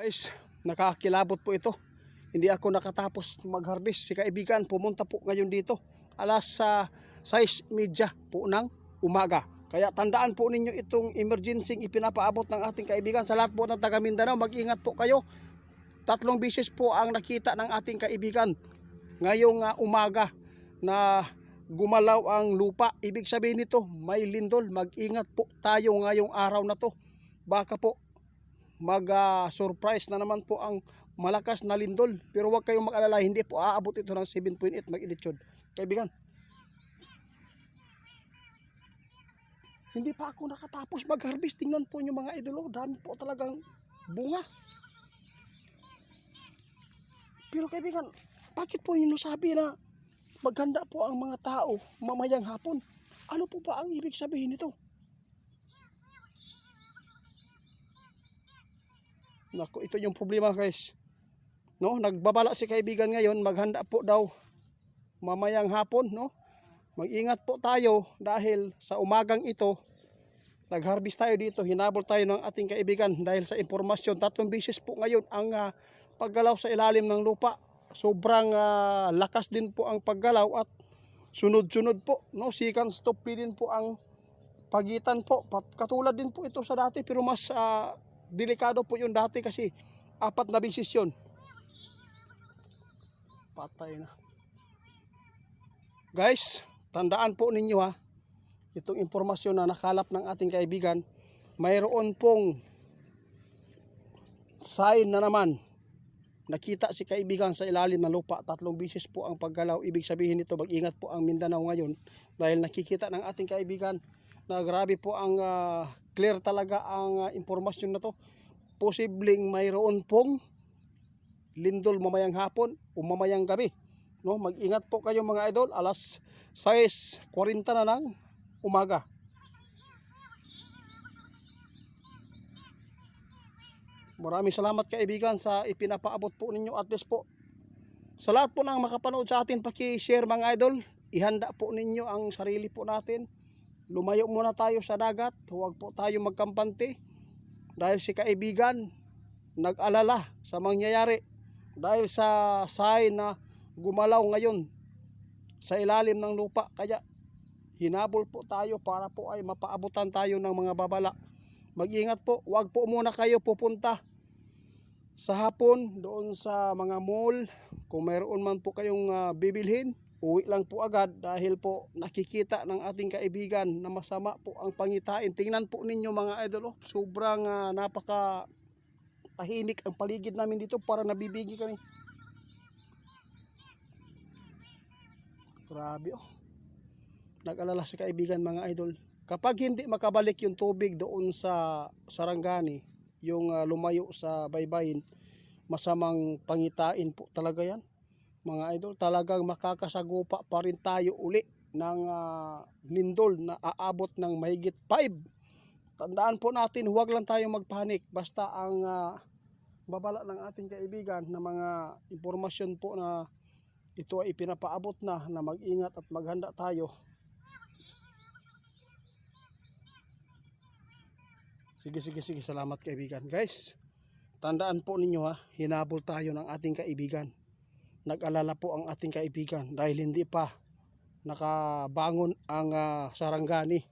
Guys, nakakilabot po ito. Hindi ako nakatapos mag-harvest. Si kaibigan pumunta po ngayon dito. Alas 6:30 po ng umaga. Kaya tandaan po ninyo itong emergency ipinapaabot ng ating kaibigan. Sa lahat po ng taga Mindanao, mag-ingat po kayo. 3 beses po ang nakita ng ating kaibigan ngayong umaga na gumalaw ang lupa. Ibig sabihin nito, may lindol. Mag-ingat po tayo ngayong araw na to. Baka po surprise na naman po ang malakas na lindol. Pero huwag kayong mag-alala, hindi po aabot ito ng 7.8 magnitude. Kaibigan, hindi pa ako nakatapos mag-harvest. Tingnan po nyo mga idolo, dami po talagang bunga. Pero kaibigan, bakit po nyo sabi na maghanda po ang mga tao mamayang hapon? Ano po ba ang ibig sabihin nito? Naku, ito yung problema guys. No, nagbabala si kaibigan ngayon, maghanda po daw mamayang hapon, no? Mag-ingat po tayo dahil sa umagang ito, nag-harvest tayo dito, hinabol tayo ng ating kaibigan dahil sa impormasyon. 3 beses po ngayon ang paggalaw sa ilalim ng lupa. Sobrang lakas din po ang paggalaw at sunod-sunod po, no? Second stop din po ang pagitan po. Katulad din po ito sa dati, pero mas delikado po yung dati kasi 4 na beses yun. Patay na. Guys, tandaan po ninyo itong impormasyon na nakalap ng ating kaibigan, mayroon pong sign na naman. Nakita si kaibigan sa ilalim ng lupa. 3 beses po ang paggalaw. Ibig sabihin nito, mag-ingat po ang Mindanao ngayon dahil nakikita ng ating kaibigan na grabe po ang clear talaga ang impormasyon na to. Posibleng mayroon pong lindol mamayang hapon o mamayang gabi, no? Mag-ingat po kayo mga idol. Alas 6:40 na ng umaga. Maraming salamat kaibigan sa ipinapaabot po ninyo. At least po sa lahat po ng makapanood sa atin, paki-share mga idol. Ihanda po ninyo ang sarili po natin. Lumayo muna tayo sa dagat. Huwag po tayo magkampante dahil si kaibigan nag-alala sa mangyayari dahil sa sign na gumalaw ngayon sa ilalim ng lupa. Kaya hinabol po tayo para po ay mapaabutan tayo ng mga babala. Mag-ingat po, huwag po muna kayo pupunta sa hapon doon sa mga mall. Kung mayroon man po kayong bibilhin, uwi lang po agad dahil po nakikita ng ating kaibigan na masama po ang pangitain. Tingnan po ninyo mga idol, sobrang napaka tahimik ang paligid namin dito, para nabibigi kami. Grabe Nag-alala si kaibigan mga idol. Kapag hindi makabalik yung tubig doon sa Sarangani, yung lumayo sa baybayin, masamang pangitain po talaga yan mga idol. Talagang makakasagupa pa rin tayo uli ng lindol na aabot ng mahigit 5. Tandaan po natin, huwag lang tayo magpanik. Basta ang babala ng ating kaibigan na mga impormasyon po na ito ay ipinapaabot na mag-ingat at maghanda tayo. Sige, salamat kaibigan. Guys, tandaan po ninyo hinabol tayo ng ating kaibigan. Nag-alala po ang ating kaibigan dahil hindi pa nakabangon ang Sarangani.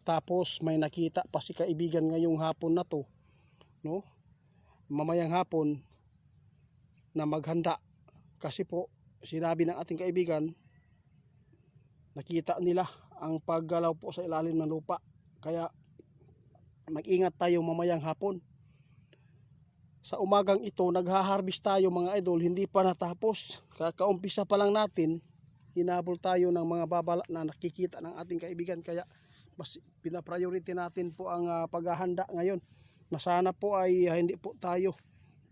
Tapos may nakita pa si kaibigan ngayong hapon na to, no? Mamayang hapon na maghanda. Kasi po sinabi ng ating kaibigan, nakita nila ang paggalaw po sa ilalim ng lupa. Kaya mag-ingat tayo mamayang hapon. Sa umagang ito, nagha-harvest tayo mga idol, hindi pa natapos. Kakaumpisa pa lang natin, hinabol tayo ng mga babala na nakikita ng ating kaibigan. Kaya mas pina-priority natin po ang paghahanda ngayon. Na sana po ay hindi po tayo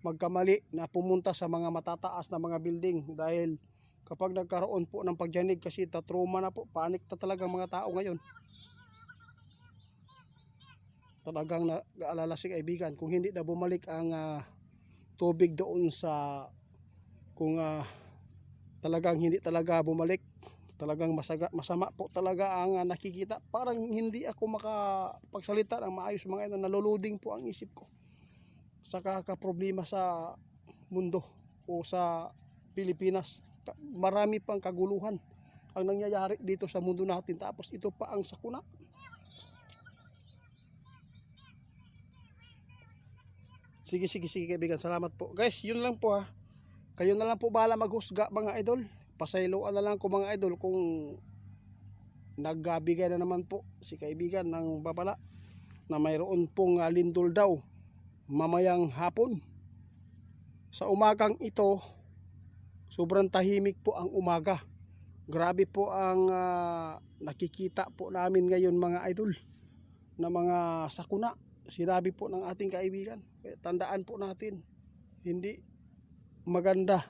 magkamali na pumunta sa mga matataas na mga building. Dahil kapag nagkaroon po ng pagyanig, kasi tatruma na po, panik na talaga mga tao ngayon. Talagang nag-aalala si kaibigan kung hindi na bumalik ang tubig doon sa, kung talagang hindi talaga bumalik, talagang masama po talaga ang nakikita. Parang hindi ako makapagsalita ng maayos mga ito, naluluding po ang isip ko sa kakaproblema sa mundo o sa Pilipinas. Marami pang kaguluhan ang nangyayari dito sa mundo natin, tapos ito pa ang sakuna. Sige kaibigan, salamat po guys, yun lang po ha. Kayo na lang po bahala maghusga mga idol. Pasayloan na lang ko mga idol kung nagbigay na naman po si kaibigan ng babala na mayroon pong lindol daw mamayang hapon. Sa umagang ito, sobrang tahimik po ang umaga. Grabe po ang nakikita po namin ngayon mga idol na mga sakuna. Sinabi po ng ating kaibigan, tandaan po natin, hindi maganda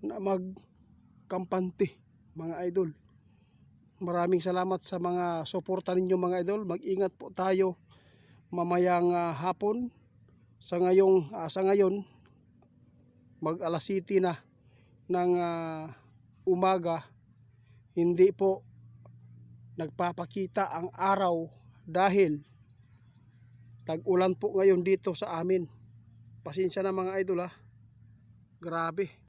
na magkampante mga idol. Maraming salamat sa mga suporta ninyo mga idol. Mag-ingat po tayo mamayang hapon. Sa ngayon mag alas 7 na ng umaga, hindi po nagpapakita ang araw dahil tag-ulan po ngayon dito sa amin. Pasensya na mga idol ha. Grabe.